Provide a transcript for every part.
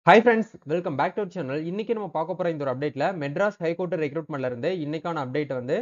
Hi friends, welcome back to our channel. இன்னைக்கு நம்ம பார்க்க போற இந்த ஒரு அப்டேட்ல மெட்ராஸ் ஹைகோர்ட் ரெக்ரூட்மெண்ட்ல இருந்து இன்னைக்கான அப்டேட் வந்து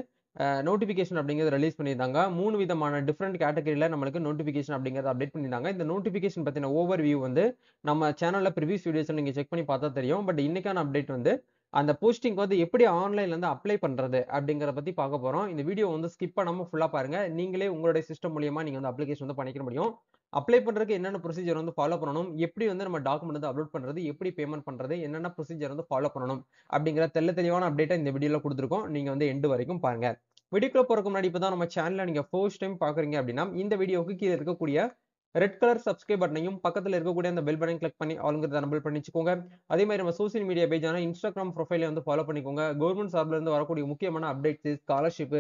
நோட்டிஃபிகேஷன் அப்படிங்கிறது ரிலீஸ் பண்ணியிருந்தாங்க. 3 விதமான டிஃபரெண்ட் கேட்டகரியில நம்மளுக்கு நோட்டிஃபிகேஷன் அப்படிங்கிறத அப்டேட் பண்ணியிருந்தாங்க. இந்த நோட்டிஃபிகேஷன் பத்தின ஓவர் வியூ வந்து நம்ம சேனல்ல ப்ரீவியஸ் வீடியோஸ்ல நீங்க செக் பண்ணி பார்த்தா தெரியும். பட் இன்னைக்கான அப்டேட் வந்து அந்த போஸ்டிங் வந்து எப்படி ஆன்லைன்ல இருந்து அப்ளை பண்றது அப்படிங்கறத பத்தி பார்க்க போறோம். இந்த வீடியோ வந்து ஸ்கிப் பண்ணாம ஃபுல்லா பாருங்க. நீங்களே உங்களுடைய சிஸ்டம் மூலியமா நீங்க வந்து அப்ளிகேஷன் வந்து பண்ணிக்க முடியும். அப்ளை பண்றதுக்கு என்னென்ன ப்ரொசீஜர் வந்து ஃபாலோ பண்ணணும், எப்படி வந்து நம்ம டாக்குமெண்ட் வந்து அப்லோட் பண்றது, எப்படி பேமெண்ட் பண்றது, என்னென்ன ப்ரொசீஜர் வந்து ஃபாலோ பண்ணணும் அப்படிங்கிற தெளிவான அப்டேட்டை இந்த வீடியோல கொடுத்துருக்கோம். நீங்க வந்து எண்டு வரைக்கும் பாருங்க. வீடியோக்குள்ள போறதுக்கு முன்னாடி இப்பதான் நம்ம சேனலை நீங்க ஃபர்ஸ்ட் டைம் பாக்குறீங்க அப்படின்னா இந்த வீடியோவுக்கு கீழே இருக்கக்கூடிய ரெட் கலர் சப்ஸ்கிரைப் பட்டனையும் பக்கத்துல இருக்கக்கூடிய அந்த பெல் பட்டன் கிளிக் பண்ணி ஆளுங்கிறத எனபிள் பண்ணிச்சுக்கோங்க. அதே மாதிரி நம்ம சோசியல் மீடியா பேஜான இன்ஸ்டாகிராம் ப்ரொஃபைல வந்து ஃபாலோ பண்ணிக்கோங்க. கவர்மெண்ட் சார்பில் இருந்து வரக்கூடிய முக்கியமான அப்டேட்ஸ், ஸ்காலர்ஷிப்,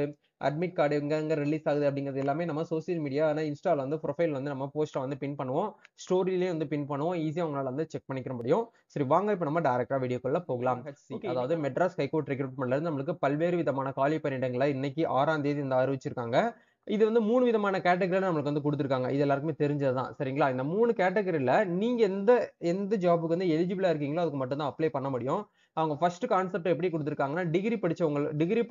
அட்மிட் கார்டு எங்க ரிலீஸ் ஆகுது அப்படிங்கிறது எல்லாமே நம்ம சோசியல் மீடியா இன்ஸ்டால வந்து ப்ரொஃபைல் வந்து நம்ம போஸ்ட்டை வந்து பின் பண்ணுவோம். ஸ்டோரியிலேயே வந்து பின் பண்ணுவோம். ஈஸியா உங்களால வந்து செக் பண்ணிக்க முடியும். சரி, வாங்க இப்ப நம்ம டைரக்டா வீடியோக்குள்ள போகலாம். அதாவது மெட்ராஸ் ஹைகோர்ட் ரெக்ரூட்மெண்ட்ல இருந்து நம்மளுக்கு பல்வேறு விதமான காலி பணியிடங்களை இன்னைக்கு 6ஆம் தேதி இந்த அறிவிச்சிருக்காங்க. இது வந்து 3 விதமான கேட்டகரியில நம்மளுக்கு வந்து குடுத்துருக்காங்க. இது எல்லாருக்குமே தெரிஞ்சதுதான். சரிங்களா? இந்த 3 கேட்டகரியில நீங்க எந்த எந்த ஜாப்க்கு வந்து எலிஜிபிளா இருக்கீங்களோ அதுக்கு மட்டும் தான் அப்ளை பண்ண முடியும். அவங்க ஃபர்ஸ்ட் கான்செப்ட் எப்படி குடுத்துருக்காங்கன்னா, டிகிரி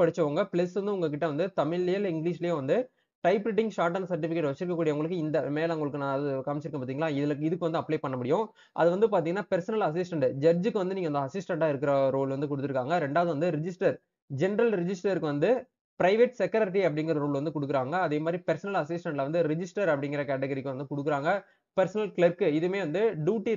படிச்சவங்க பிளஸ் வந்து உங்ககிட்ட வந்து தமிழ்லயோ இல்ல இங்கிலீஷ்லயோ வந்து type writing short and certificate வச்சிருக்கக்கூடியவங்களுக்கு இந்த மேல உங்களுக்கு நான் அது காமிச்சிருக்கேன் பாத்தீங்களா? இதுக்கு வந்து அப்ளை பண்ண முடியும். அது வந்து பாத்தீங்கன்னா பெர்சனல் அசிஸ்டன்ட். ஜட்ஜுக்கு வந்து நீங்க அந்த அசிஸ்டன்ட்டா இருக்கிற ரோல் வந்து குடுத்துருக்காங்க. 2வது வந்து ஜெனரல் ரிஜிஸ்டருக்கு வந்து பிரைவேட் செக்ரட்டரி அப்படிங்கிற ரூல் வந்து குடுக்குறாங்க. அதே மாதிரி பெர்சனல் அசிஸ்டன்ட்ல வந்து ரிஜிஸ்டர் அப்படிங்கிற கேட்டகரிக்கு வந்து குடுக்குறாங்க. பெர்சனல் கிளர்க் இதுவுமே வந்து டியூட்டி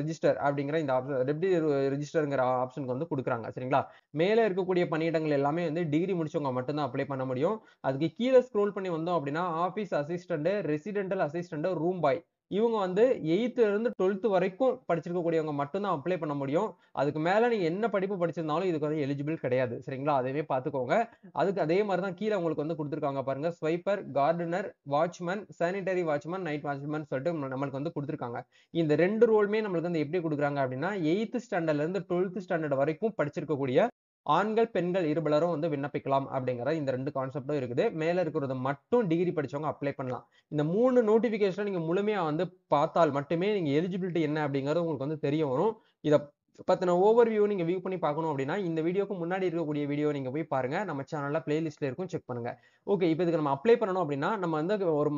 ரிஜிஸ்டர் அப்படிங்கிற இந்த டெப்டி ரிஜிஸ்டர்ங்கிற ஆப்ஷனுக்கு வந்து குடுக்குறாங்க. சரிங்களா? மேல இருக்கக்கூடிய பணியிடங்கள் எல்லாமே வந்து டிகிரி முடிச்சவங்க மட்டும் தான் அப்ளை பண்ண முடியும். அதுக்கு கீழ ஸ்க்ரோல் பண்ணி வந்தோம் அப்படின்னா, office assistant, residential assistant, room boy இவங்க வந்து 8th இருந்து 12th வரைக்கும் படிச்சிருக்கக்கூடியவங்க மட்டும் தான் அப்ளை பண்ண முடியும். அதுக்கு மேல நீங்க என்ன படிப்பு படிச்சிருந்தாலும் இதுக்கு வந்து எலிஜிபிள் கிடையாது. சரிங்களா? அதையுமே பார்த்துக்கோங்க. அதுக்கு அதே மாதிரி தான் கீழ உங்களுக்கு வந்து குடுத்துருக்காங்க பாருங்க. Swiper, gardener, watchman, sanitary watchman, night watchman சொல்லிட்டு நம்மளுக்கு வந்து குடுத்துருக்காங்க. இந்த 2 ரோலுமே நம்மளுக்கு வந்து எப்படி குடுக்குறாங்க அப்படின்னா, 8th ஸ்டாண்டர்ட்ல இருந்து 12th ஸ்டாண்டர்ட் வரைக்கும் படிச்சிருக்கக்கூடிய ஆண்கள், பெண்கள் இருபாலரும் வந்து விண்ணப்பிக்கலாம் அப்படிங்கிற இந்த 2 கான்செப்டும் இருக்குது. மேல இருக்கிறது மட்டும் டிகிரி படிச்சவங்க அப்ளை பண்ணலாம். இந்த 3 நோட்டிபிகேஷன் நீங்க முழுமையா வந்து பார்த்தால் மட்டுமே நீங்க எலிஜிபிலிட்டி என்ன அப்படிங்கிறது உங்களுக்கு வந்து தெரிய வரும். இத பத்தின ஓவர் வியூ நீங்க வியூ பண்ணி பார்க்கணும் அப்படின்னா, இந்த வீடியோக்கு முன்னாடி இருக்கக்கூடிய வீடியோ நீங்க போய் பாருங்க. நம்ம சேனல்ல பிளேலிஸ்ட்ல இருக்கும். செக் பண்ணுங்க. ஓகே. இப்ப இதுக்கு நம்ம அப்ளை பண்ணணும் அப்படின்னா, நம்ம வந்து ஒரு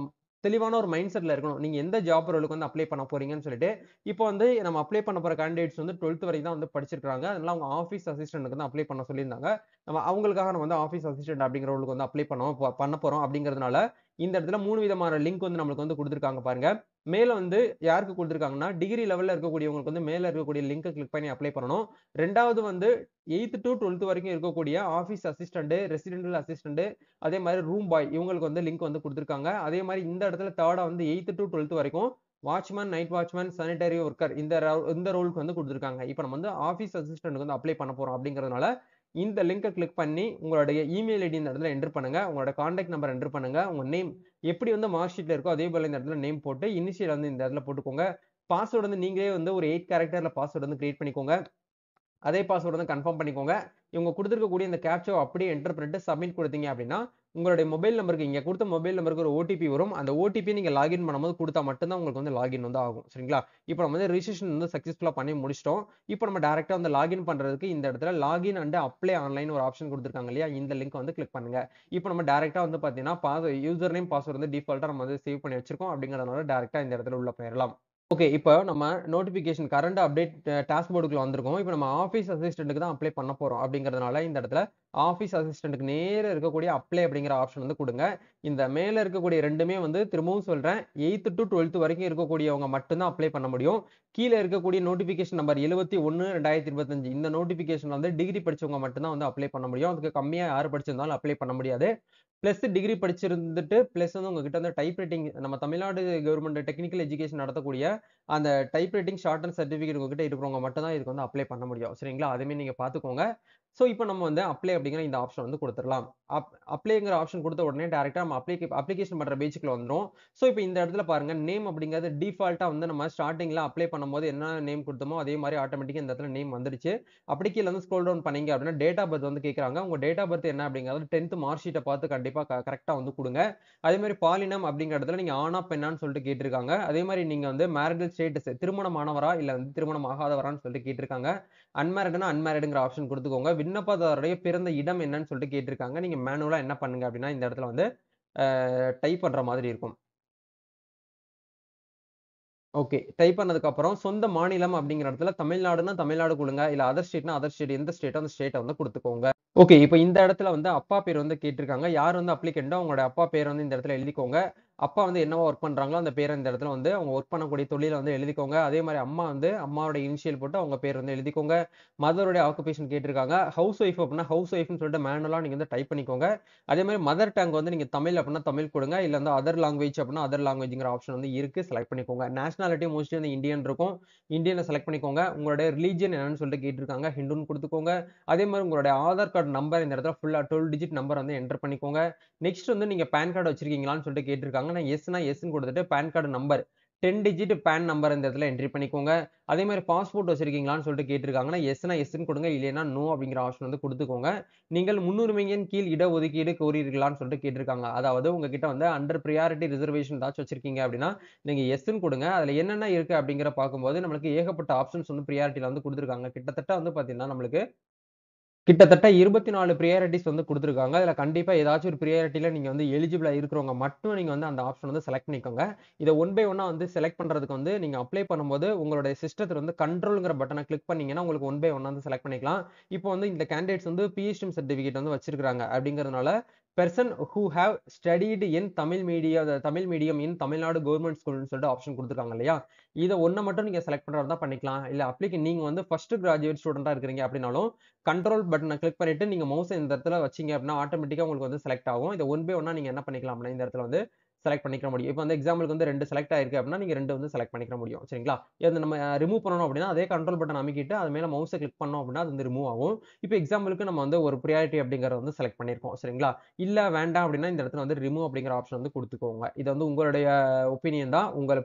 தெளிவான ஒரு மைண்ட் செட்ல இருக்கணும். நீங்க எந்த ஜாப் ரோலுக்கு வந்து அப்ளை பண்ண போறீங்கன்னு சொல்லிட்டு, இப்போ வந்து நம்ம அப்ளை பண்ண போற கேண்டிடேட்ஸ் வந்து 12th வரைக்கும் தான் வந்து படிச்சிருக்காங்க. அதனால அவங்க ஆபீஸ் அசிஸ்டன்ட்க்கு தான் அப்ளை பண்ண சொல்லியிருந்தாங்க. நம்ம அவங்களுக்காக நம்ம வந்து ஆபீஸ் அசிஸ்டன்ட் அப்படிங்கிற ரோலுக்கு வந்து அப்ளை பண்ண போறோம் அப்படிங்கிறதுனால, இந்த இடத்துல 3 விதமான லிங்க் வந்து நம்மளுக்கு வந்து குடுத்துருக்காங்க பாருங்க. மேல வந்து யாருக்கு குடுத்துருக்காங்கன்னா, டிகிரி லெவல்ல இருக்கக்கூடியவங்களுக்கு வந்து மேல இருக்கக்கூடிய லிங்க்க கிளிக் பண்ணி அப்ளை பண்ணணும். 2வது வந்து 8th to 12th வரைக்கும் இருக்கக்கூடிய ஆபீஸ் அசிஸ்டன்ட், ரெசிடென்டல் அசிஸ்டன்ட், அதே மாதிரி ரூம் பாய் இவங்களுக்கு வந்து லிங்க் வந்து குடுத்துருக்காங்க. அதே மாதிரி இந்த இடத்துல 3ஆ வந்து 8th to 12th வரைக்கும் watchman, night watchman, sanitary worker இந்த ரோலுக்கு வந்து குடுத்துருக்காங்க. இப்ப நம்ம வந்து ஆபீஸ் அசிஸ்டன்ட்க்கு வந்து அப்ளை பண்ண போறோம் அப்படிங்கிறதுனால, இந்த லிங்க கிளிக் பண்ணி உங்களுடைய இமெயில் ஐடி இந்த இடத்துல என்டர் பண்ணுங்க. உங்களோட கான்டாக்ட் நம்பர் என்டர் பண்ணுங்க. உங்க நேம் எப்படி வந்து மார்க் ஷீட்ல இருக்கோ அதே போல இந்த இடத்துல நேம் போட்டு இனிஷியல் வந்து இந்த இடத்துல போட்டுக்கோங்க. பாஸ்வேர்ட் வந்து நீங்களே வந்து ஒரு 8 கேரக்டர்ல பாஸ்வேர்ட் வந்து கிரியேட் பண்ணிக்கோங்க. அதே பாஸ்வேர்ட் வந்து கன்ஃபார்ம் பண்ணிக்கோங்க. இவங்க குடுத்திருக்கக்கூடிய இந்த கேப்சாவ அப்படியே என்டர் பண்ணிட்டு சப்மிட் குடுத்தீங்க அப்படின்னா, உங்களுடைய மொபைல் நம்பருக்கு இங்க குடுத்த மொபைல் நம்பருக்கு ஒரு ஓடிபி வரும். அந்த ஓடிபி நீங்க லாகின் பண்ணும்போது குடுத்தா மட்டும் தான் உங்களுக்கு வந்து லாகின் வந்து ஆகும். சரிங்களா? இப்போ நம்ம வந்து ரிஜிஸ்ட்ரேஷன் வந்து சக்சஸ்ஃபுல்லா பண்ணி முடிச்சிட்டோம். இப்போ நம்ம டைரக்ட்டா வந்து லாகின் பண்றதுக்கு இந்த இடத்துல லாகின் அண்ட் அப்ளை ஆன்லைன் ஒரு ஆப்ஷன் குடுத்திருக்காங்க இல்லையா? இந்த லிங்க் வந்து கிளிக் பண்ணுங்க. இப்போ நம்ம டைரக்ட்டா வந்து பார்த்தீங்கன்னா, யூசர் நேம், பாஸ்வேர்ட் வந்து டிஃபால்ட்டா நம்ம வந்து சேவ் பண்ணி வச்சிருக்கோம். அப்படிங்கிறதுனால டைரக்ட்டா இந்த இடத்துல உள்ள போயிரலாம். ஓகே. இப்போ நம்ம நோட்டிஃபிகேஷன் கரண்ட் அப்டேட் டாஸ்க் போர்டுக்குள்ள வந்திருக்கோம். இப்போ நம்ம ஆஃபீஸ் அசிஸ்டன்ட்க்கு தான் அப்ளை பண்ண போறோம். அப்படிங்கிறதுனால இந்த இடத்துல ஆஃபீஸ் அசிஸ்டன்ட்க்கு நேரா இருக்கக்கூடிய அப்ளை அப்படிங்கிற ஆப்ஷன் வந்து குடுங்க. இந்த மேல இருக்கக்கூடிய 2மே வந்து திரும்பவும் சொல்றேன். 8th to 12th வரைக்கும் இருக்கக்கூடியவங்க மட்டும் தான் அப்ளை பண்ண முடியும். கீழ இருக்கக்கூடிய நோட்டிஃபிகேஷன் நம்பர் 71/2025 இந்த நோட்டிஃபிகேஷன் வந்து டிகிரி படிச்சவங்க மட்டும் தான் வந்து அப்ளை பண்ண முடியும். அதுக்கு கம்மியா யார் படிச்சிருந்தாலும் அப்ளை பண்ண முடியாது. பிளஸ் டிகிரி படிச்சிருந்துட்டு, பிளஸ் வந்து உங்ககிட்ட வந்து டைப் ரைட்டிங் நம்ம தமிழ்நாடு கவர்ன்மென்ட் டெக்னிக்கல் எஜுகேஷன் நடத்தக்கூடிய அந்த type writing short and certificate உங்ககிட்ட இருக்கிறவங்க மட்டும் தான் இதுக்கு வந்து அப்ளை பண்ண முடியும். சரிங்களா? அதுவுமே நீங்க பார்த்துக்கோங்க. ஸோ இப்போ நம்ம வந்து அப்ளை அப்படிங்கிற இந்த ஆப்ஷன் வந்து கொடுத்துடலாம். அப்ளைங்கிற ஆப்ஷன் கொடுத்த உடனே டேரக்டா நம்ம அப்ளிகேஷன் பண்ற பேஜுக்குள்ள வந்துரும். ஸோ இப்போ இந்த இடத்துல பாருங்க நேம் அப்படிங்கிறது டிஃபால்ட்டா வந்து நம்ம ஸ்டார்டிங்ல அப்ளை பண்ணும்போது என்ன நேம் கொடுத்தோமோ அதே மாதிரி ஆட்டோமேட்டிக்கா இந்த இடத்துல நேம் வந்துருச்சு. அப்படி கீழ வந்து ஸ்க்ரோல் டவுன் பண்ணீங்க அப்படின்னா டேட் ஆஃப் பர்த் வந்து கேட்கறாங்க. உங்க டேட் ஆஃப் பர்த் என்ன அப்படிங்கிறது 10th மார்க் ஷீட்ட பார்த்து கண்டிப்பா கரெக்ட்டா வந்து குடுங்க. அதே மாதிரி பாலினம் அப்படிங்கிற இடத்துல நீங்க ஆணா பெண்ணான்னு சொல்லிட்டு கேட்டிருக்காங்க. அதே மாதிரி நீங்க வந்து மேரிட்டல் ஸ்டேட்டஸ் திருமணமானவரா இல்ல வந்து திருமணம் ஆகாதவரான்னு சொல்லிட்டு கேட்டிருக்காங்க. அன்மேரிட்னா அன்மேரிட்ங்கிற ஆப்ஷன் குடுத்துக்கோங்க. விண்ணப்பதாரருடைய பிறந்த இடம் என்னன்னு சொல்லிட்டு கேட்டிருக்காங்க. நீங்க மேனுவலா என்ன பண்ணுங்க அப்படின்னா, இந்த இடத்துல வந்து டைப் பண்ற மாதிரி இருக்கும். ஓகே. டைப் பண்ணதுக்கு அப்புறம் சொந்த மாநிலம் அப்படிங்கிற இடத்துல தமிழ்நாடுன்னா தமிழ்நாடு குடுங்க. இல்ல அதர் ஸ்டேட்னா அதர் ஸ்டேட் எந்த ஸ்டேட்டோ அந்த ஸ்டேட்ட வந்து குடுத்துக்கோங்க. ஓகே. இப்ப இந்த இடத்துல வந்து அப்பா பேர் வந்து கேட்டிருக்காங்க. யார் வந்து அப்ளிகன்ட்டோ அவங்களோட அப்பா பேர வந்து இந்த இடத்துல எழுதிக்கோங்க. அப்பா வந்து என்னவா வொர்க் பண்றாங்களோ அந்த பேர இந்த இடத்துல வந்து அவங்க வொர்க் பண்ணக்கூடிய தொழில வந்து எழுதிக்கோங்க. அதே மாரி அம்மா வந்து அம்மாவோட இனிஷியல் போட்டு அவங்க பேர் வந்து எழுதிக்கோங்க. மதருடைய ஆக்குபேஷன் கேட்டிருக்காங்க. ஹவுஸ் ஒய்ஃப் அப்படின்னா ஹவுஸ் ஒய்ஃப்ன்னு சொல்லிட்டு மேனுவலா நீங்க வந்து டைப் பண்ணிக்கோங்க. அதே மாரி மதர் டங் வந்து நீங்க தமிழ் அப்படின்னா தமிழ் குடுங்க. இல்ல வந்து அதர் லாங்குவேஜ் அப்படின்னா அதர் லாங்குவேஜ்ங்கிற ஆப்ஷன் வந்து இருக்கு. செலக்ட் பண்ணிக்கோங்க. நேஷனாலிட்டி மோஸ்ட்லி வந்து இந்தியன் இருக்கும். இந்தியன செலக்ட் பண்ணிக்கோங்க. உங்களுடைய ரிலிஜியன் என்னன்னு சொல்லிட்டு கேட்டிருக்காங்க. ஹிந்துன்னு குடுத்துக்கோங்க. அதே மாரி உங்களுடைய ஆதார் கார்டு நம்பர் இந்த இடத்துல ஃபுல்லா 12 டிஜிட் நம்பர் வந்து என்டர் பண்ணிக்கோங்க. நெக்ஸ்ட் வந்து நீங்க பான் கார்டு வச்சிருக்கீங்களான்னு சொல்லிட்டு கேட்டிருக்காங்க. நான் எஸ்னா எஸ்ன்னு குடுத்துட்டு பான் கார்டு நம்பர் 10 டிஜிட் பான் நம்பர் இந்த இடத்துல என்ட்ரி பண்ணிக்கோங்க. அதே மாரி பாஸ்போர்ட் வச்சிருக்கீங்களான்னு சொல்லிட்டு கேட்டிருக்காங்கன்னா, எஸ்னா எஸ்ன்னு குடுங்க. இல்லைன்னா நோ அப்படிங்கிற ஆப்ஷன் வந்து குடுத்துக்கோங்க. நீங்கள் முன்னுரிமையின் கீழ் இடஒதுக்கீடு கோரீர்களான்னு சொல்லிட்டு கேட்டிருக்காங்க. அதாவது உங்ககிட்ட வந்து அண்டர் பிரையாரிட்டி ரிசர்வேஷன் ஏதாச்சும் வச்சிருக்கீங்க அப்படின்னா, நீங்க எஸ்ன்னு குடுங்க. அதுல என்னென்ன இருக்கு அப்படிங்கிற பார்க்கும்போது நம்மளுக்கு ஏகப்பட்ட ஆப்ஷன்ஸ் வந்து பிரையாரிட்டில வந்து குடுத்துருக்காங்க. கிட்டத்தட்ட வந்து பார்த்தீங்கன்னா, நம்மளுக்கு கிட்டத்தட்ட 24 பிரையாரிட்டீஸ் வந்து குடுத்துருக்காங்க. அதுல கண்டிப்பா ஏதாச்சும் ஒரு பிரையாரிட்டில நீங்க வந்து எலிஜிபிளா இருக்கிறவங்க மட்டும் நீங்க வந்து அந்த ஆப்ஷன் வந்து செலக்ட் பண்ணிக்கோங்க. இத ஒன் பை ஒன்னா வந்து செலக்ட் பண்றதுக்கு வந்து நீங்க அப்ளை பண்ணும்போது உங்களுடைய சிஸ்டத்துல வந்து கண்ட்ரோல்ங்கிற பட்டன கிளிக் பண்ணீங்கன்னா, உங்களுக்கு ஒன் பை ஒன்னா வந்து செலக்ட் பண்ணிக்கலாம். இப்போ வந்து இந்த கேண்டிடேட்ஸ் வந்து பிஹெச்டி சர்டிபிகேட் வந்து வச்சிருக்காங்க அப்படிங்கிறதுனால, person who have studied in Tamil medium in Tamil Nadu government ஸ்கூல்ன்னு சொல்லிட்டு ஆப்ஷன் குடுத்துருக்காங்க இல்லையா? இத ஒண்ண மட்டும் நீங்க செலக்ட் பண்றதா இருந்தா பண்ணிக்கலாம். இல்ல நீங்க வந்து ஃபர்ஸ்ட் கிராஜுவேட் ஸ்டூடெண்ட்டா இருக்கிறீங்க அப்படின்னாலும், கண்ட்ரோல் பட்டன கிளிக் பண்ணிட்டு நீங்க மவுஸ இந்த இடத்துல வச்சீங்க அப்படின்னா, ஆட்டோமேட்டிக்கா உங்களுக்கு வந்து செலக்ட் ஆகும். இத ஒன் பை ஒன்னா நீங்க என்ன பண்ணிக்கலாம் அப்படின்னா, இந்த இடத்துல வந்து செலக்ட் பண்ணிக்க முடியும். இப்ப வந்து எக்ஸாம்பிளுக்கு வந்து 2 செலக்ட் ஆயிருக்கு அப்படின்னா, நீங்க 2 வந்து செலக்ட் பண்ணிக்க முடியும். சரிங்களா? இத நம்ம ரிமூவ் பண்ணணும் அப்படின்னா, அதே கண்ட்ரோல் பட்டன் அமுக்கிட்டு அது மேல மவுஸ கிளிக் பண்ணோம் அப்படின்னா, அது வந்து ரிமூவ் ஆகும். இப்ப எக்ஸாம்பிளுக்கு நம்ம வந்து ஒரு பிரையாரிட்டி அப்படிங்கிறத வந்து செலக்ட் பண்ணியிருக்கோம். சரிங்களா? இல்ல வேண்டாம் அப்படின்னா, இந்த இடத்துல வந்து ரிமூவ் அப்படிங்கிற ஆப்ஷன் வந்து குடுத்துக்கோங்க. இது வந்து உங்களுடைய ஒப்பீனியன் தான். உங்கள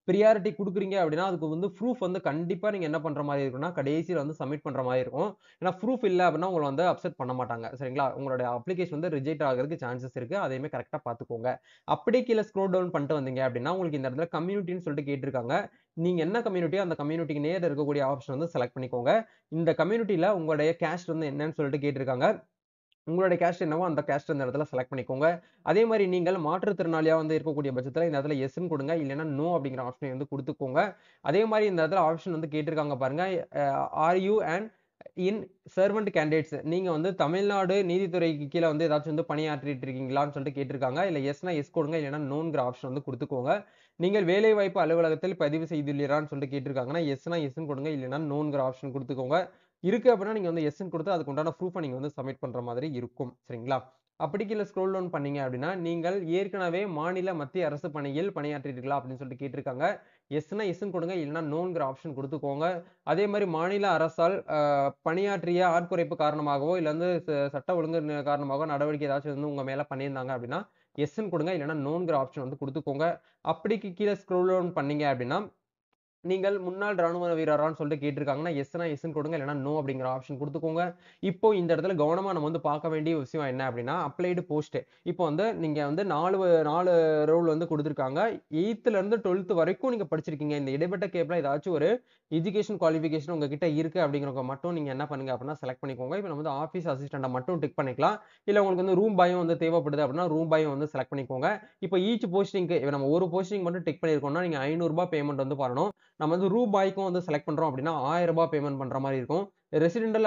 பிரையாரிட்டி குடுக்குறீங்க அப்படின்னா, அதுக்கு வந்து ப்ரூஃப் வந்து கண்டிப்பா நீங்க என்ன பண்ற மாரி இருக்கும்னா, கடைசியில வந்து சப்மிட் பண்ற மாரி இருக்கும். ஏன்னா ப்ரூஃப் இல்ல அப்படின்னா உங்கள வந்து அக்செப்ட் பண்ண மாட்டாங்க. சரிங்களா? உங்களுடைய அப்ளிகேஷன் வந்து ரிஜெக்ட் ஆகுறதுக்கு சான்சஸ் இருக்கு. அதையுமே கரெக்ட்டா பார்த்துக்கோங்க. அப்படியே கீழ ஸ்க்ரோல் டவுன் பண்ணிட்டு வந்தீங்க அப்படின்னா, உங்களுக்கு இந்த இடத்துல கம்யூனிட்டின்னு சொல்லிட்டு கேட்டிருக்காங்க. நீங்க என்ன கம்யூனிட்டியோ அந்த கம்யூனிட்டிக்கு நேர்ல இருக்கக்கூடிய ஆப்ஷன் வந்து செலக்ட் பண்ணிக்கோங்க. இந்த கம்யூனிட்டில உங்களுடைய கேஸ்ட் வந்து என்னன்னு சொல்லிட்டு கேட்டிருக்காங்க. உங்களுடைய கேஸ்ட் என்னவோ அந்த கேஸ்ட் இந்த இடத்துல செலக்ட் பண்ணிக்கோங்க. அதே மாரி நீங்கள் மாற்றுத்திறனாளியா வந்து இருக்கக்கூடிய பட்சத்தில இந்த இடத்துல எஸ்ன்னு குடுங்க. இல்லன்னா நோ அப்படிங்கிற ஆப்ஷன வந்து குடுத்துக்கோங்க. அதே மாரி இந்த இடத்துல ஆப்ஷன் வந்து கேட்டிருக்காங்க பாருங்க. Uh are you an in servant candidates நீங்க வந்து தமிழ்நாடு நீதித்துறைக்கு கீழ வந்து ஏதாச்சும் வந்து பணியாற்றிட்டு இருக்கீங்களான்னு சொல்லிட்டு கேட்டிருக்காங்க. இல்ல எஸ்னா எஸ் கொடுங்க. இல்லன்னா நோங்கிற ஆப்ஷன் வந்து குடுத்துக்கோங்க. நீங்கள் வேலைவாய்ப்பு அலுவலகத்தில் பதிவு செய்துள்ளீரான்னு சொல்லிட்டு கேட்டிருக்காங்கன்னா, எஸ்னா எஸ்ன்னு கொடுங்க. இல்லன்னா நோங்கிற ஆப்ஷன் குடுத்துக்கோங்க. இருக்கு அப்படின்னா நீங்க வந்து எஸ்ன்னு குடுத்து அதுக்கு உண்டான ப்ரூஃப நீங்க வந்து சப்மிட் பண்ற மாதிரி இருக்கும். சரிங்களா? அப்படி கீழ ஸ்க்ரோல் டவுன் பண்ணீங்க அப்படின்னா, நீங்கள் ஏற்கனவே மாநில, மத்திய அரசு பணியில் பணியாற்றியிருக்கிறீர்களா அப்படின்னு சொல்லிட்டு கேட்டிருக்காங்க. எஸ்ன்னா எஸ்ன்னு கொடுங்க. இல்லன்னா நோங்கிற ஆப்ஷன் குடுத்துக்கோங்க. அதே மாரி மாநில அரசால் பணியாற்றிய ஆட்குறைப்பு காரணமாகவோ, இல்ல வந்து சட்ட ஒழுங்கு காரணமாகவோ நடவடிக்கை ஏதாச்சும் வந்து உங்க மேல பண்ணியிருந்தாங்க அப்படின்னா, எஸ்ன்னு குடுங்க. இல்லன்னா நோங்கிற ஆப்ஷன் வந்து குடுத்துக்கோங்க. அப்படிக்கு கீழ ஸ்க்ரோல் டவுன் பண்ணீங்க அப்படின்னா, நீங்கள் முன்னாள் ராணுவ வீரரான்னு சொல்லிட்டு கேட்டிருக்காங்கன்னா, எஸ்னா எஸ்ன்னு கொடுங்க. இல்லன்னா நோ அப்படிங்கிற ஆப்ஷன் குடுத்துக்கோங்க. இப்போ இந்த இடத்துல கவனமா நம்ம வந்து பார்க்க வேண்டிய விஷயம் என்ன அப்படின்னா, அப்ளைடு போஸ்ட். இப்போ வந்து நீங்க வந்து 4 ரோல் வந்து குடுத்துருக்காங்க. 8ல இருந்து 12த் வரைக்கும் நீங்க படிச்சிருக்கீங்க. இந்த இடைப்பட்ட கேப்ல ஏதாச்சும் ஒரு எஜுகேஷன் குவாலிஃபிகேஷன் உங்ககிட்ட இருக்கு அப்படிங்கிறவங்க மட்டும் நீங்க என்ன பண்ணுங்க அப்படின்னா செலக்ட் பண்ணிக்கோங்க. இப்ப நம்ம வந்து ஆஃபீஸ் அசிஸ்டன்ட்ட மட்டும் டிக் பண்ணிக்கலாம். இல்ல உங்களுக்கு வந்து ரூம் பாயும் வந்து தேவைப்படுது அப்படின்னா, ரூம் பாயும் வந்து செலக்ட் பண்ணிக்கோங்க. இப்ப ஈச் போஸ்டிங்க்கு இப்ப நம்ம ஒரு போஸ்டிங் மட்டும் டிக் பண்ணியிருக்கோம்னா, நீங்க ரூ. 500 பேமெண்ட் வந்து பண்ணணும். நம்ம வந்து ரூபாய்க்கும் வந்து செலக்ட் பண்றோம் அப்படின்னா, ரூ. 1000 பேமெண்ட் பண்ற மாரி இருக்கும். ரெசிடென்டல்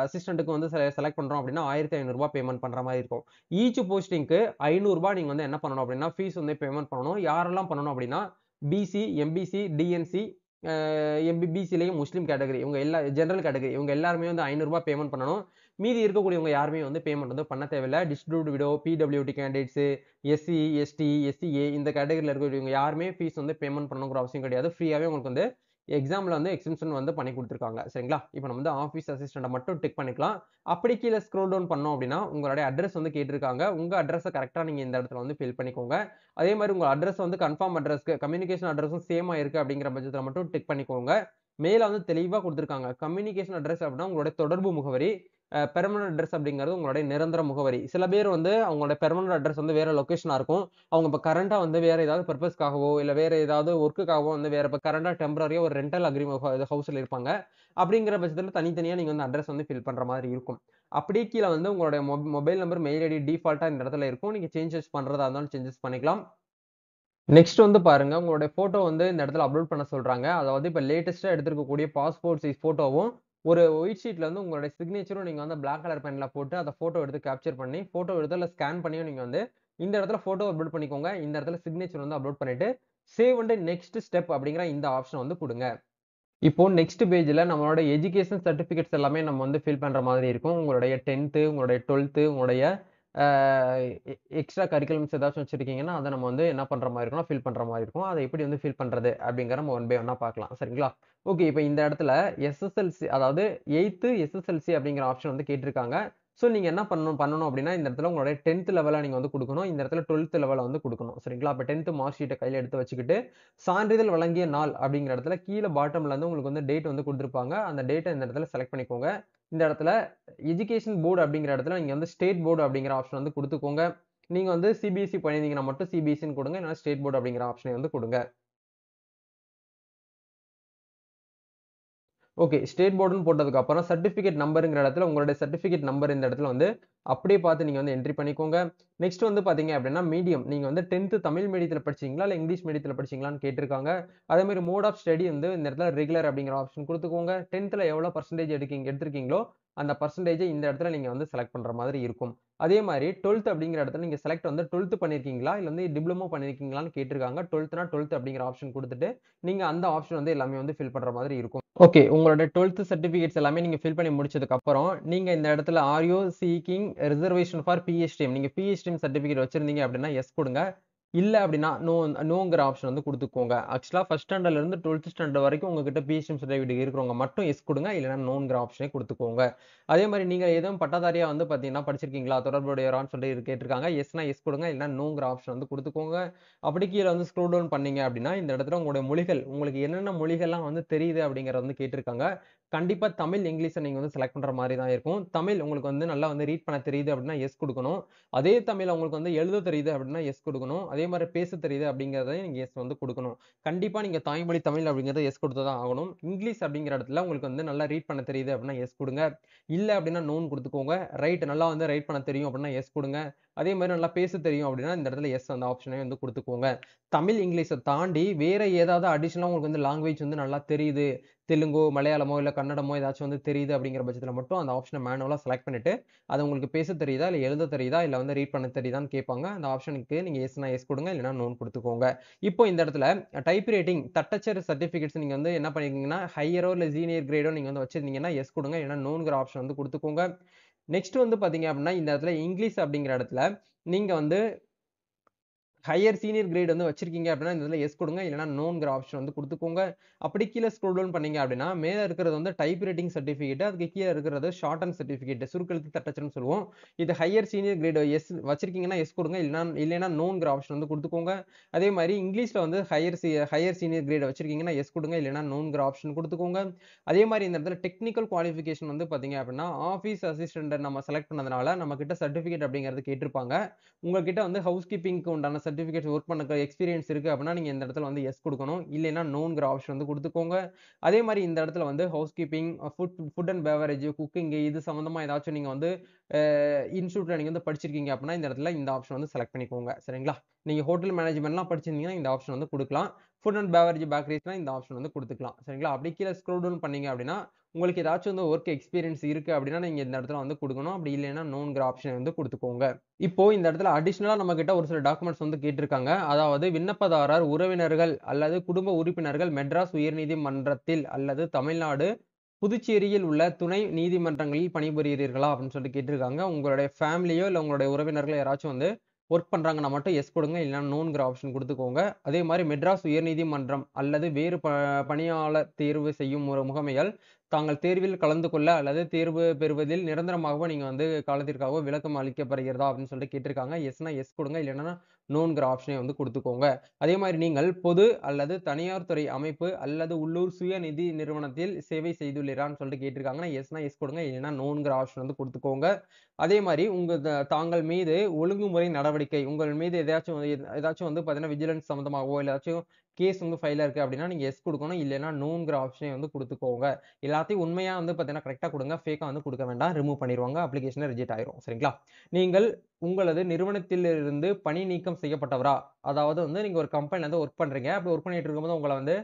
அசிஸ்டன்ட்க்கு வந்து செலக்ட் பண்றோம் அப்படின்னா, ரூ. 1500 பேமெண்ட் பண்ற மாரி இருக்கும். ஈச் போஸ்டிங்க்கு ரூ. 500 நீங்க வந்து என்ன பண்ணணும் அப்படின்னா, ஃபீஸ் வந்து பேமெண்ட் பண்ணணும். யாரெல்லாம் பண்ணணும் அப்படின்னா, பிசி, எம்பிசி, டிஎன்சி அ பிசிலயும் முஸ்லீம் கேட்டகரி இவங்க ஜெனரல் கேட்டகரி இவங்க எல்லாருமே வந்து ரூ. 500 பேமெண்ட் பண்ணணும். மீதி இருக்கக்கூடியவங்க யாருமே வந்து பேமெண்ட் வந்து பண்ண தேவையில்ல. Distribute widow, PWD candidates, SC, ST, SCA இந்த கேட்டகரில இருக்கக்கூடியவங்க யாருமே ஃபீஸ் வந்து பேமெண்ட் பண்ணணுங்கிற அவசியம் கிடையாது. ஃப்ரீயாவே உங்களுக்கு வந்து எக்ஸாம்ல வந்து எக்ஸ்டென்ஷன் வந்து பண்ணி கொடுத்துருக்காங்க. சரிங்களா? இப்போ நம்ம வந்து ஆஃபீஸ் அசிஸ்டண்ட்டை மட்டும் டிக் பண்ணிக்கலாம். அப்படி கீழே ஸ்க்ரோல் டவுன் பண்ணோம் அப்படின்னா, உங்களுடைய அட்ரஸ் வந்து கேட்டிருக்காங்க. உங்க அட்ரஸை கரெக்ட்டா நீங்க இந்த இடத்துல வந்து ஃபில் பண்ணிக்கோங்க. அதே மாரி உங்க அட்ரஸ் வந்து கன்ஃபார்ம் அட்ரஸ்க்கு கம்யூனிகேஷன் அட்ரஸும் சேமா இருக்கு அப்படிங்கிற பட்சத்தில மட்டும் டிக் பண்ணிக்கோங்க. மேல வந்து தெளிவா குடுத்துருக்காங்க. கம்யூனிகேஷன் அட்ரஸ் அப்படின்னா உங்களுடைய தொடர்பு முகவரி. பெர்மனன்ட் அட்ரஸ் அப்படிங்கிறது உங்களுடைய நிரந்தர முகவரி. சில பேர் வந்து அவங்களோட பெர்மனன்ட் அட்ரஸ் வந்து வேற லொகேஷனா இருக்கும். அவங்க இப்ப கரண்ட்டா வந்து வேற ஏதாவது பர்ப்பஸ்க்காகவோ, இல்ல வேற ஏதாவது வொர்க்குக்காகவோ வந்து வேற இப்ப கரண்ட்டா டெம்பரரியா ஒரு ரெண்டல் ஹவுஸ்ல இருப்பாங்க. அப்படிங்கிற பட்சத்தில தனித்தனியா நீங்க வந்து அட்ரஸ் வந்து ஃபில் பண்ற மாரி இருக்கும். அப்படியே கீழ வந்து உங்களுடைய மொபைல் நம்பர், மெயில் ஐடி டிஃபால்ட்டா இந்த இடத்துல இருக்கும். நீங்க சேஞ்சஸ் பண்றதா இருந்தாலும் சேஞ்சஸ் பண்ணிக்கலாம். நெக்ஸ்ட் வந்து பாருங்க, உங்களுடைய ஃபோட்டோ வந்து இந்த இடத்துல அப்லோட் பண்ண சொல்றாங்க. அதாவது இப்ப லேட்டஸ்ட்டா எடுத்திருக்கக்கூடிய பாஸ்போர்ட் சைஸ் ஃபோட்டோவும், ஒரு ஒயிட் ஷீட்ல வந்து உங்களுடைய சிக்னேச்சரும் நீங்க வந்து பிளாக் கலர் பென்ல போட்டு, அத ஃபோட்டோ எடுத்து கேப்சர் பண்ணி, ஃபோட்டோ எடுத்து இல்ல ஸ்கேன் பண்ணியும் நீங்க வந்து இந்த இடத்துல ஃபோட்டோ அப்லோட் பண்ணிக்கோங்க. இந்த இடத்துல சிக்னேச்சர் வந்து அப்லோட் பண்ணிட்டு, சேவ் அண்ட் நெக்ஸ்ட் ஸ்டெப் அப்படிங்கிற இந்த ஆப்ஷன வந்து குடுங்க. இப்போ நெக்ஸ்ட் பேஜ்ல நம்மளோட எஜுகேஷன் சர்டிபிகேட்ஸ் எல்லாமே நம்ம வந்து ஃபில் பண்ற மாதிரி இருக்கும். உங்களுடைய 10த், உங்களுடைய 12த், உங்களுடைய அ எக்ஸ்ட்ரா கரிக்குலம்ஸ் ஏதாச்சும் வச்சிருக்கீங்கன்னா, அத நம்ம வந்து என்ன பண்ற மாரி இருக்கும்னா, ஃபில் பண்ற மாரி இருக்கும். அத எப்படி வந்து ஃபில் பண்றது அப்படிங்கிறத நம்ம ஒன் பை ஒன்னா பார்க்கலாம். சரிங்களா? ஓகே. இப்ப இந்த இடத்துல எஸ்எஸ்எல்சி அதாவது 8த் எஸ்எஸ்எல்சி அப்படிங்கிற ஆப்ஷன் வந்து கேட்டிருக்காங்க. ஸோ நீங்க என்ன பண்ணணும் அப்படின்னா, இந்த இடத்துல உங்களுடைய 10த் லெவல நீங்க வந்து குடுக்கணும். இந்த இடத்துல 12த் லெவல வந்து குடுக்கணும். சரிங்களா? அப்ப 10த் மார்க் ஷீட்ட கையில எடுத்து வச்சுக்கிட்டு, சான்றிதழ் வழங்கிய நாள் அப்படிங்கிற இடத்துல கீழ பாட்டம்ல வந்து உங்களுக்கு வந்து டேட் வந்து குடுத்திருப்பாங்க. அந்த டேட்ட இந்த இடத்துல செலக்ட் பண்ணிக்கோங்க. இந்த இடத்துல எஜுகேஷன் போர்ட் அப்படிங்கிற இடத்துல நீங்க வந்து ஸ்டேட் போர்ட் அப்படிங்கிற ஆப்ஷன் வந்து குடுத்துக்கோங்க. நீங்க வந்து சிபிஎஸ்இ பண்ணியிருந்தீங்கன்னா மட்டும் சிபிஎஸ்இன்னு குடுங்க. இல்லன்னா ஸ்டேட் போர்ட் அப்படிங்கிற ஆப்ஷனை வந்து குடுங்க. ஓகே. ஸ்டேட் போர்டுன்னு போட்டதுக்கு அப்புறம் சர்டிபிகேட் நம்பர்ங்கிற இடத்துல உங்களுடைய சர்டிபிகேட் நம்பர் இந்த இடத்துல வந்து அப்படியே பார்த்து நீங்க வந்து என்ட்ரி பண்ணிக்கோங்க. நெக்ஸ்ட் வந்து பார்த்தீங்க அப்படின்னா மீடியம். நீங்க வந்து 10த் தமிழ் மீடியத்தில படிச்சீங்களா? இல்ல இங்கிலீஷ் மீடியத்தில படிச்சீங்களான்னு கேட்டிருக்காங்க. அதே மாரி மோட் ஆஃப் ஸ்டடி வந்து இந்த இடத்துல ரெகுலர் அப்படிங்கிற ஆப்ஷன் குடுத்துக்கோங்க. 10த்ல எவ்வளோ பெர்சன்டேஜ் எடுத்திருக்கீங்களோ, அந்த பெர்சன்டேஜ இந்த இடத்துல நீங்க வந்து செலக்ட் பண்ற மாதிரி இருக்கும். அதே மாரி 12த் அப்படிங்கிற இடத்துல நீங்க செலக்ட் வந்து 12த் பண்ணியிருக்கீங்களா? இல்ல வந்து டிப்ளமோ பண்ணியிருக்கீங்களான்னு கேட்டிருக்காங்க. 12த்னா 12த் அப்படிங்கிற ஆப்ஷன் குடுத்துட்டு, நீங்க அந்த ஆப்ஷன் வந்து எல்லாமே வந்து ஃபில் பண்ற மாதிரி இருக்கும். ஓகே. உங்களோட 12த் சர்டிபிகேட்ஸ் எல்லாமே நீங்க ஃபில் பண்ணி முடிச்சதுக்கு அப்புறம், நீங்க இந்த இடத்துல are you seeking reservation for PSTM நீங்க பிஎச்டிஎம் சர்டிபிகேட் வச்சிருந்தீங்க அப்படின்னா, எஸ் குடுங்க. இல்ல அப்படின்னா, நோங்கிற ஆப்ஷன் வந்து குடுத்துக்கோங்க. ஆக்சுவலா 1 ஸ்டாண்டர்ட்ல இருந்து 12த் ஸ்டாண்டர்ட் வரைக்கும் உங்ககிட்ட பிஎச்டிஎம் சர்டிபிகேட் இருக்கிறவங்க மட்டும் எஸ் குடுங்க. இல்லன்னா நோங்கிற ஆப்ஷனே குடுத்துக்கோங்க. அதே மாரி நீங்க ஏதும் பட்டதாரியா வந்து பார்த்தீங்கன்னா படிச்சிருக்கீங்களா? தொடர்புடையவரான்னு சொல்லி கேட்டிருக்காங்க. எஸ்னா எஸ் குடுங்க. இல்லன்னா நோங்கிற ஆப்ஷன் வந்து குடுத்துக்கோங்க. அப்படி கீழ வந்து ஸ்க்ரோல் டவுன் பண்ணீங்க அப்படின்னா, இந்த இடத்துல உங்களுடைய மொழிகள், உங்களுக்கு என்னென்ன மொழிகள்லாம் வந்து தெரியுது அப்படிங்கிறத வந்து கேட்டிருக்காங்க. கண்டிப்பா தமிழ், இங்கிலீஷ நீங்க வந்து செலக்ட் பண்ற மாரி தான் இருக்கும். தமிழ் உங்களுக்கு வந்து நல்லா வந்து ரீட் பண்ண தெரியுது அப்படின்னா, எஸ் குடுக்கணும். அதே தமிழ் உங்களுக்கு வந்து எழுத தெரியுது அப்படின்னா, எஸ் குடுக்கணும். அதே மாரி பேச தெரியுது அப்படிங்கிறதையும் நீங்க எஸ் வந்து குடுக்கணும். கண்டிப்பா நீங்க தாய்மொழி தமிழ் அப்படிங்கிறத எஸ் குடுத்து தான் ஆகணும். இங்கிலீஷ் அப்படிங்கிற இடத்துல உங்களுக்கு வந்து நல்லா ரீட் பண்ண தெரியுது அப்படின்னா, எஸ் குடுங்க. இல்ல அப்படின்னா நோன்னு குடுத்துக்கோங்க. நல்லா வந்து ரைட் பண்ண தெரியும் அப்படின்னா, எஸ் குடுங்க. அதே மாரி நல்லா பேச தெரியும் அப்படின்னா, இந்த இடத்துல எஸ் அந்த ஆப்ஷனே வந்து குடுத்துக்கோங்க. தமிழ், இங்கிலீஷ தாண்டி வேற ஏதாவது அடிஷனலா உங்களுக்கு வந்து லாங்குவேஜ் வந்து நல்லா தெரியுது. தெலுங்கோ, மலையாளமோ, இல்ல கன்னடமோ ஏதாச்சும் வந்து தெரியுது அப்படிங்கிற பட்சத்தில மட்டும் அந்த ஆப்ஷன மேனுவலா செலக்ட் பண்ணிட்டு, அது உங்களுக்கு பேச தெரியுதா? இல்ல எழுத தெரியுதா? இல்ல வந்து ரீட் பண்ண தெரியுதான்னு கேட்பாங்க. அந்த ஆப்ஷனுக்கு நீங்க எஸ்னா எஸ் குடுங்க. இல்லன்னா நோன்னு குடுத்துக்கோங்க. இப்போ இந்த இடத்துல டைப் ரைட்டிங், தட்டச்சர் சர்டிபிகேட்ஸ் நீங்க வந்து என்ன பண்ணியிருக்கீங்கன்னா, ஹையரோ இல்ல சீனியர் கிரேடோ நீங்க வந்து வச்சிருந்தீங்கன்னா, எஸ் குடுங்க. இல்லன்னா நோங்கிற ஆப்ஷன் வந்து குடுத்துக்கோங்க. நெக்ஸ்ட் வந்து பார்த்தீங்க அப்படின்னா, இந்த இடத்துல இங்கிலீஷ் அப்படிங்கிற இடத்துல நீங்க வந்து ஹையர் சீனியர் கிரேட் வந்து வச்சிருக்கீங்க அப்படின்னா, இந்த இதுல எஸ் குடுங்க. இல்லன்னா நோங்கிற ஆப்ஷன் வந்து குடுத்துக்கோங்க. அப்படி கீழ ஸ்க்ரோல் டவுன் பண்ணீங்க அப்படின்னா, மேல இருக்கிறது வந்து டைப் ரைட்டிங் சர்டிபிகேட். அதுக்கு கீழ இருக்கிறது ஷார்ட்டன்ட் சர்டிபிகேட். சுருக்கெழுத்து தட்டச்சுன்னு சொல்லுவோம். இது ஹையர் சீனியர் கிரேட் எஸ் வச்சிருக்கீங்கன்னா எஸ் குடுங்க. இல்லன்னா நோங்கிற ஆப்ஷன் வந்து குடுத்துக்கோங்க. அதே மாரி இங்கிலீஷ்ல வந்து ஹையர் சீனியர் கிரேட் வச்சிருக்கீங்கன்னா எஸ் குடுங்க. இல்லன்னா நோங்கிற ஆப்ஷன் குடுத்துக்கோங்க. அதே மாரி இந்த இடத்துல டெக்னிக்கல் குவாலிஃபிகேஷன் வந்து பார்த்தீங்க அப்படின்னா, ஆஃபீஸ் அசிஸ்டன்ட் நம்ம செலக்ட் பண்ணதுனால, நம்ம கிட்ட சர்டிபிகேட் அப்படிங்கிறது கேட்டிருப்பாங்க. உங்ககிட்ட வந்து ஹவுஸ் கீப்பிங்க்கு உண்டான சர்டிபிகேட்ஸ் ஒர்க் பண்ண எக்ஸ்பீரியன்ஸ் இருக்கு அப்படின்னா, நீங்க இந்த இடத்துல வந்து எஸ் குடுக்கணும். இல்லைன்னா நோங்கிற ஆப்ஷன் வந்து குடுத்துக்கோங்க. அதே மாரி இந்த இடத்துல வந்து house keeping, food and beverage, cooking இது சம்மந்தமா ஏதாச்சும் நீங்க வந்து அ இன்ஸ்டிடியூட்ல நீங்க வந்து படிச்சிருக்கீங்க அப்படின்னா, இந்த இடத்துல இந்த ஆப்ஷன் வந்து செலக்ட் பண்ணிக்கோங்க. சரிங்களா? நீங்க ஹோட்டல் மேனேஜ்மென்ட்லாம் படிச்சிருந்தீங்கன்னா, இந்த ஆப்ஷன் வந்து குடுக்கலாம். ஃபுட் அண்ட் பெவரேஜ் பேக்கரீஸ்னா இந்த ஆப்ஷன் வந்து குடுத்துக்கலாம். சரிங்களா? அப்படியே கீழ ஸ்க்ரோல் டவுன் பண்ணீங்க அப்படின்னா, உங்களுக்கு ஏதாச்சும் வந்து ஒர்க் எக்ஸ்பீரியன்ஸ் இருக்கு அப்படின்னா, நீங்க இந்த இடத்துல வந்து குடுக்கணும். அப்படி இல்லைன்னா நோங்கிற ஆப்ஷன் வந்து குடுத்துக்கோங்க. இப்போ இந்த இடத்துல அடிஷனலா நம்மகிட்ட ஒரு சில டாக்குமெண்ட்ஸ் வந்து கேட்டிருக்காங்க. அதாவது விண்ணப்பதாரர், உறவினர்கள் அல்லது குடும்ப உறுப்பினர்கள் மெட்ராஸ் உயர்நீதிமன்றத்தில் அல்லது தமிழ்நாடு, புதுச்சேரியில் உள்ள துணை நீதிமன்றங்களில் பணிபுரிகிறீர்களா? அப்படின்னு சொல்லிட்டு கேட்டிருக்காங்க. உங்களுடைய ஃபேமிலியோ இல்ல உங்களுடைய உறவினர்களோ யாராச்சும் வந்து ஒர்க் பண்றாங்கன்னா மட்டும் எஸ் கொடுங்க. இல்லைன்னா நோங்கிற ஆப்ஷன் குடுத்துக்கோங்க. அதே மாரி மெட்ராஸ் உயர்நீதிமன்றம் அல்லது வேறு பணியாளர் தேர்வு செய்யும் ஒரு முகமையால் தாங்கள் தேர்வில் கலந்து கொள்ள அல்லது தேர்வு பெறுவதில் நிரந்தரமாகவோ நீங்க வந்து காலத்திற்காகவோ விலக்கம் அளிக்கப்படுகிறதா அப்படின்னு சொல்லிட்டு கேட்டிருக்காங்க. எஸ்னா எஸ் கொடுங்க. இல்லைன்னா நோங்கிற ஆப்ஷனை வந்து குடுத்துக்கோங்க. அதே மாரி நீங்கள் பொது அல்லது தனியார் துறை அமைப்பு அல்லது உள்ளூர் சுய நிதி நிறுவனத்தில் சேவை செய்துள்ளீரான்னு சொல்லிட்டு கேட்டிருக்காங்கன்னா, எஸ்னா எஸ் கொடுங்க. இல்லைன்னா நோங்கிற ஆப்ஷன் வந்து குடுத்துக்கோங்க. அதே மாரி உங்க தாங்கள் மீது ஒழுங்குமுறை நடவடிக்கை உங்கள் மீது ஏதாச்சும் வந்து பார்த்தீங்கன்னா, விஜிலன்ஸ் சம்மந்தமாகவோ, இல்ல ஏதாச்சும் கேஸ் வந்து ஃபைல் ஆயிருக்கு அப்படின்னா, நீங்க எஸ் குடுக்கணும். இல்லைன்னா நோங்கிற ஆப்ஷனை வந்து குடுத்துக்கோங்க. எல்லாத்தையும் உண்மையா வந்து பார்த்தீங்கன்னா, கரெக்ட்டா குடுங்க. ஃபேக்கா வந்து குடுக்க வேண்டாம். ரிமூவ் பண்ணிருவாங்க. அப்ளிகேஷனே ரிஜெக்ட் ஆயிரும். சரிங்களா? நீங்கள் உங்களது நிறுவனத்திலிருந்து பணி நீக்கம் செய்யப்பட்டவரா? அதாவது வந்து நீங்க ஒரு கம்பெனில வந்து ஒர்க் பண்றீங்க. அப்படி ஒர்க் பண்ணிட்டு இருக்கும்போது உங்கள வந்து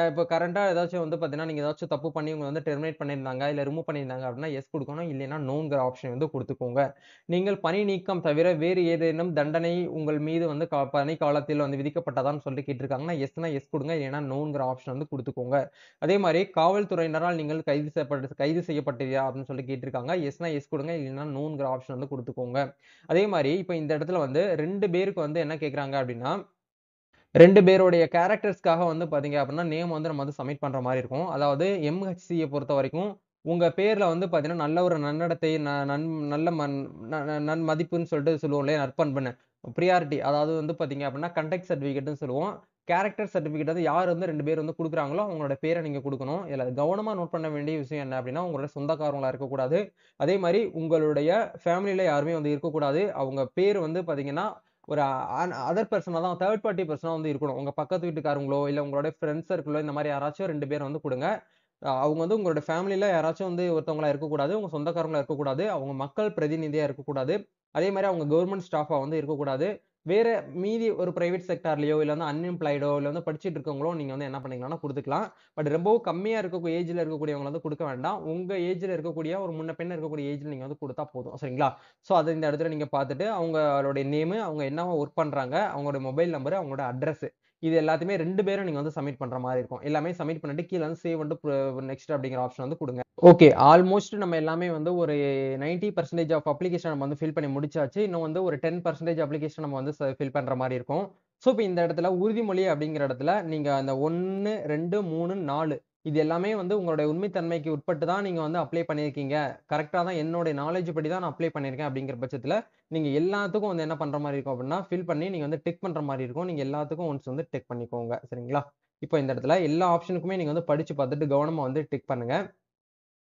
இப்ப கரண்ட்டா ஏதாச்சும் வந்து பார்த்தீங்கன்னா, நீங்க ஏதாச்சும் தப்பு பண்ணி உங்கள வந்து டெர்மினேட் பண்ணியிருந்தாங்க, இல்ல ரிமூவ் பண்ணியிருந்தாங்க அப்படின்னா, எஸ் குடுக்கணும். இல்லைன்னா நோங்கிற ஆப்ஷன் வந்து குடுத்துக்கோங்க. நீங்கள் பணி நீக்கம் தவிர வேறு ஏதேனும் தண்டனை உங்கள் மீது வந்து பணி காலத்தில் வந்து விதிக்கப்பட்டதான்னு சொல்லிட்டு கேட்டிருக்காங்கன்னா, எஸ்னா எஸ் குடுங்க. இல்லைன்னா நோங்கிற ஆப்ஷன் வந்து குடுத்துக்கோங்க. அதே மாரி காவல்துறையினரால் நீங்கள் கைது செய்யப்பட்டீரா? அப்படின்னு சொல்லி கேட்டிருக்காங்க. எஸ்னா எஸ் குடுங்க. இல்லைன்னா நோங்கிற ஆப்ஷன் வந்து குடுத்துக்கோங்க. அதே மாரி இப்ப இந்த இடத்துல வந்து 2 பேருக்கு வந்து என்ன கேட்கறாங்க அப்படின்னா 2 பேருடைய கேரக்டர்ஸ்க்காக வந்து பார்த்தீங்க அப்படின்னா, நேம் வந்து நம்ம வந்து சப்மிட் பண்ற மாரி இருக்கும். அதாவது எம்ஹெச்சிய பொறுத்தவரைக்கும், உங்க பேர்ல வந்து பார்த்தீங்கன்னா, நல்ல ஒரு நன்னடத்தை, ந நன் நல்ல நன்மதிப்புன்னு சொல்லிட்டு சொல்லுவோம் இல்லையா? நற்பண்புன்னு. பிரியாரிட்டி அதாவது வந்து பார்த்தீங்க அப்படின்னா, கன்டக்ட் சர்டிபிகேட்ன்னு சொல்லுவோம். கேரக்டர் சர்டிபிகேட் வந்து யார் வந்து 2 பேர் வந்து குடுக்குறாங்களோ, அவங்களோட பேர நீங்க குடுக்கணும். இதுல கவனமா நோட் பண்ண வேண்டிய விஷயம் என்ன அப்படின்னா, உங்களோட சொந்தக்காரங்களா இருக்கக்கூடாது. அதே மாரி உங்களுடைய ஃபேமிலில யாருமே வந்து இருக்கக்கூடாது. அவங்க பேர் வந்து பார்த்தீங்கன்னா, ஒரு அதர் பெர்சனா தான் தேர்ட் பார்ட்டி பெர்சனா வந்து இருக்கணும். உங்க பக்கத்து வீட்டுக்காரங்களோ, இல்ல உங்களோட ஃபிரெண்ட்ஸ் சர்க்கிளோ இந்த மாரி யாராச்சும் 2 பேர் வந்து குடுங்க. அவங்க வந்து உங்களோட ஃபேமிலில யாராச்சும் வந்து ஒருத்தவங்களா இருக்கக்கூடாது. உங்க சொந்தக்காரங்களா இருக்கக்கூடாது. அவங்க மக்கள் பிரதிநிதியா இருக்கக்கூடாது. அதே மாரி அவங்க கவர்ன்மென்ட் ஸ்டாஃபா வந்து இருக்கக்கூடாது. வேற மீதி ஒரு பிரைவேட் செக்டார்லயோ, இல்ல வந்து அன்எம்ப்ளாய்டோ, இல்ல வந்து படிச்சுட்டு இருக்கவங்களோ நீங்க வந்து என்ன பண்ணிக்கலாம்னா குடுத்துக்கலாம். பட் ரொம்பவும் கம்மியா ஏஜ்ல இருக்கக்கூடியவங்கள வந்து குடுக்க வேண்டாம். உங்க ஏஜ்ல இருக்கக்கூடிய ஒரு முன்ன பின்ன இருக்கக்கூடிய ஏஜ்ல நீங்க வந்து குடுத்தா போதும். சரிங்களா? சோ அத இந்த இடத்துல நீங்க பார்த்துட்டு, அவங்களுடைய நேமு, அவங்க என்னவா ஒர்க் பண்றாங்க, அவங்களோட மொபைல் நம்பர், அவங்களோட அட்ரஸ் இது எல்லாத்தையுமே 2 பேரும் நீங்க வந்து சப்மிட் பண்ற மாரி இருக்கும். எல்லாமே சப்மிட் பண்ணிட்டு கீழ வந்து சேவ் அண்ட் நெக்ஸ்ட் அப்படிங்கிற ஆப்ஷன் வந்து குடுங்க. ஓகே. ஆல்மோஸ்ட் நம்ம எல்லாமே வந்து ஒரு 90% ஆஃப் அப்ளிகேஷன் நம்ம வந்து ஃபில் பண்ணி முடிச்சாச்சு. இன்னும் வந்து ஒரு 10% அப்ளிகேஷன் நம்ம வந்து ஃபில் பண்ற மாரி இருக்கும். சோ, இப்ப இந்த இடத்துல உறுதிமொழி அப்படிங்கிற இடத்துல நீங்க அந்த 1, 2, 3, 4 இது எல்லாமே வந்து உங்களுடைய உண்மைத்தன்மைக்கு உட்பட்டு தான் நீங்க வந்து அப்ளை பண்ணியிருக்கீங்க. கரெக்ட்டா தான் என்னுடைய நாலேட்ஜ் படி தான் நான் அப்ளை பண்ணியிருக்கேன் அப்படிங்கிற பட்சத்துல, நீங்க எல்லாத்துக்கும் வந்து என்ன பண்ற மாரி இருக்கும் அப்படின்னா, ஃபில் பண்ணி நீங்க வந்து டிக் பண்ற மாரி இருக்கும். நீங்க எல்லாத்துக்கும் ஒன்ஸ் வந்து டிக் பண்ணிக்கோங்க. சரிங்களா? இப்ப இந்த இடத்துல எல்லா ஆப்ஷனுக்குமே நீங்க வந்து படிச்சு பார்த்துட்டு கவனமா வந்து டிக் பண்ணுங்க.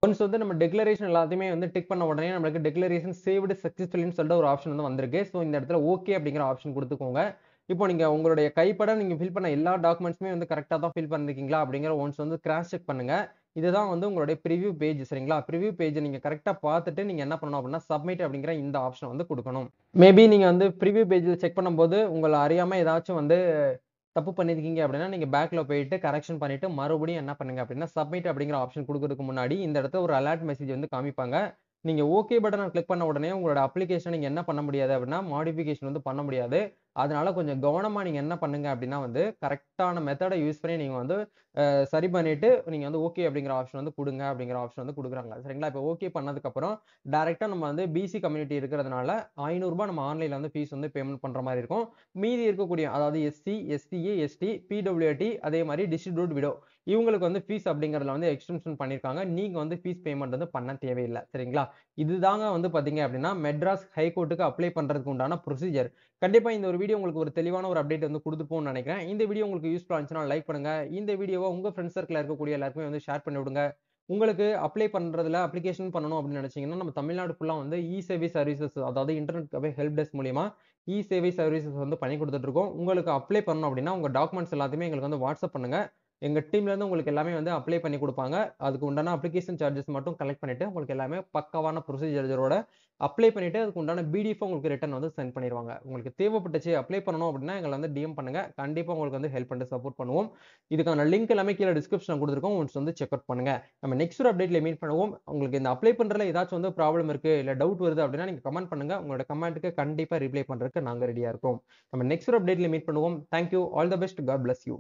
ஒன்ஸ் வந்து நம்ம டிக்ளரேஷன் எல்லாத்தையுமே வந்து டிக் பண்ண உடனே நம்மளுக்கு டிக்ளரேஷன் சேவ்டு சக்சஸ்ஃபுல்லின்னு சொல்லிட்டு ஒரு ஆப்ஷன் வந்து வந்திருக்கு. ஸோ இந்த இடத்துல ஓகே அப்படிங்கிற ஆப்ஷன் குடுத்துக்கோங்க. இப்போ நீங்க உங்களுடைய கைப்பட நீங்க ஃபில் பண்ண எல்லா டாக்குமெண்ட்ஸுமே வந்து கரெக்ட்டா தான் ஃபில் பண்ணியிருக்கீங்களா? அப்படிங்கிற ஒன்ஸ் வந்து கிராஸ் செக் பண்ணுங்க. இதுதான் வந்து உங்களுடைய பிரிவ்யூ பேஜ் சரிங்களா? பிரிவ்யூ பேஜ நீங்க கரெக்ட்டா பார்த்துட்டு நீங்க என்ன பண்ணணும் அப்படின்னா, சப்மிட் அப்படிங்கிற இந்த ஆப்ஷன வந்து குடுக்கணும். மேபி நீங்க வந்து பிரிவ்யூ பேஜ்ல செக் பண்ணும்போது, உங்கள அறியாம ஏதாச்சும் வந்து தப்பு பண்ணியிருக்கீங்க அப்படின்னா, நீங்க பேக்ல போயிட்டு கரெக்ஷன் பண்ணிட்டு மறுபடியும் என்ன பண்ணுங்க அப்படின்னா, சப்மிட் அப்படிங்கிற ஆப்ஷன் குடுக்கறதுக்கு முன்னாடி இந்த இடத்துல ஒரு அலர்ட் மெசேஜ் வந்து காமிப்பாங்க. நீங்க ஓகே பட்டன கிளிக் பண்ண உடனே உங்களோட அப்ளிகேஷன் நீங்க என்ன பண்ண முடியாது அப்படின்னா, மாடிஃபிகேஷன் வந்து பண்ண முடியாது. அதனால கொஞ்சம் கவனமா நீங்க என்ன பண்ணுங்க அப்படின்னா வந்து, கரெக்ட்டான மெத்தட யூஸ் பண்ணி நீங்க வந்து சரி பண்ணிட்டு, நீங்க வந்து ஓகே அப்படிங்கிற ஆப்ஷன் வந்து குடுங்க அப்படிங்கிற ஆப்ஷன் வந்து குடுக்குறாங்க. சரிங்களா? இப்ப ஓகே பண்ணதுக்கப்புறம், டைரக்ட்டா நம்ம வந்து பிசி கம்யூனிட்டி இருக்கிறதுனால, ரூ. 500 நம்ம ஆன்லைன்ல வந்து ஃபீஸ் வந்து பேமெண்ட் பண்ற மாரி இருக்கும். மீதி இருக்கக்கூடிய அதாவது எஸ்சி, எஸ்டிஏ, எஸ்டி, பிடபிள்யூடி அதே மாரி டிஸ்ட்ரிபியூட் விடோ இவங்களுக்கு வந்து ஃபீஸ் அப்படிங்கிறதுல வந்து எக்ஸ்டென்ஷன் பண்ணியிருக்காங்க. நீங்க வந்து ஃபீஸ் பேமெண்ட் வந்து பண்ண தேவையில்ல. சரிங்களா? இதுதாங்க வந்து பார்த்தீங்க அப்படின்னா, மெட்ராஸ் ஹைகோர்ட்க்கு அப்ளை பண்றதுக்கு உண்டான ப்ரொசீஜர். கண்டிப்பா இந்த ஒரு வீடியோ உங்களுக்கு ஒரு தெளிவான ஒரு அப்டேட் வந்து குடுத்துருப்போம்னு நெனைக்கிறேன். இந்த வீடியோ உங்களுக்கு யூஸ்ஃபுல்லா இருந்துச்சுன்னா லைக் பண்ணுங்க. இந்த வீடியோவ உங்க ஃபிரெண்ட்ஸ் சர்க்கிள்ல இருக்கக்கூடிய எல்லாருக்குமே வந்து ஷேர் பண்ணி விடுங்க. உங்களுக்கு அப்ளை பண்றதுல அப்ளிகேஷன் பண்ணணும் அப்படின்னு நெனைச்சீங்கன்னா, நம்ம தமிழ்நாடு ஃபுல்லா வந்து சேவை சர்வீசஸ் அதாவது இன்டர்நெட் கஃபே ஹெல்ப் டெஸ்க் மூலியமா சேவை சர்வீசஸ் வந்து பண்ணி குடுத்துட்டு இருக்கோம். உங்களுக்கு அப்ளை பண்ணணும் அப்படின்னா, உங்க டாக்குமெண்ட்ஸ் எல்லாத்தையுமே எங்களுக்கு வந்து வாட்ஸ்அப் பண்ணுங்க. எங்க டீம்ல இருந்து உங்களுக்கு எல்லாமே வந்து அப்ளை பண்ணி குடுப்பாங்க. அதுக்கு உண்டான அப்ளிகேஷன் சார்ஜஸ் மட்டும் கலெக்ட் பண்ணிட்டு, உங்களுக்கு எல்லாமே பக்காவான ப்ரொசீஜரோட அப்ளை பண்ணிட்டு, அதுக்கு உண்டான பிடிஎஃப் உங்களுக்கு ரிட்டர்ன் வந்து சென்ட் பண்ணிருவாங்க. உங்களுக்கு தேவைப்பட்டுச்சு அப்ளை பண்ணணும் அப்படின்னா, எங்கள வந்து டிஎம் பண்ணுங்க. கண்டிப்பா உங்களுக்கு வந்து ஹெல்ப் பண்ணிட்டு சப்போர்ட் பண்ணுவோம். இதுக்கான லிங்க் எல்லாமே கீழ டிஸ்கிரிப்ஷன்ல குடுத்துருக்கோம். ஒன்ஸ் வந்து செக் அவுட் பண்ணுங்க. நம்ம நெக்ஸ்ட் ஒரு அப்டேட்ல மீட் பண்ணுவோம். உங்களுக்கு இந்த அப்ளை பண்றதுல ஏதாச்சும் வந்து ப்ராப்ளம் இருக்கு, இல்ல டவுட் வருது அப்படின்னா, நீங்க கமெண்ட் பண்ணுங்க. உங்களோட கமெண்ட்க்கு கண்டிப்பா ரிப்ளை பண்றதுக்கு நாங்க ரெடியா இருக்கோம். நம்ம நெக்ஸ்ட் ஒரு அப்டேட்ல மீட் பண்ணுவோம். Thank you. All the best. God bless you.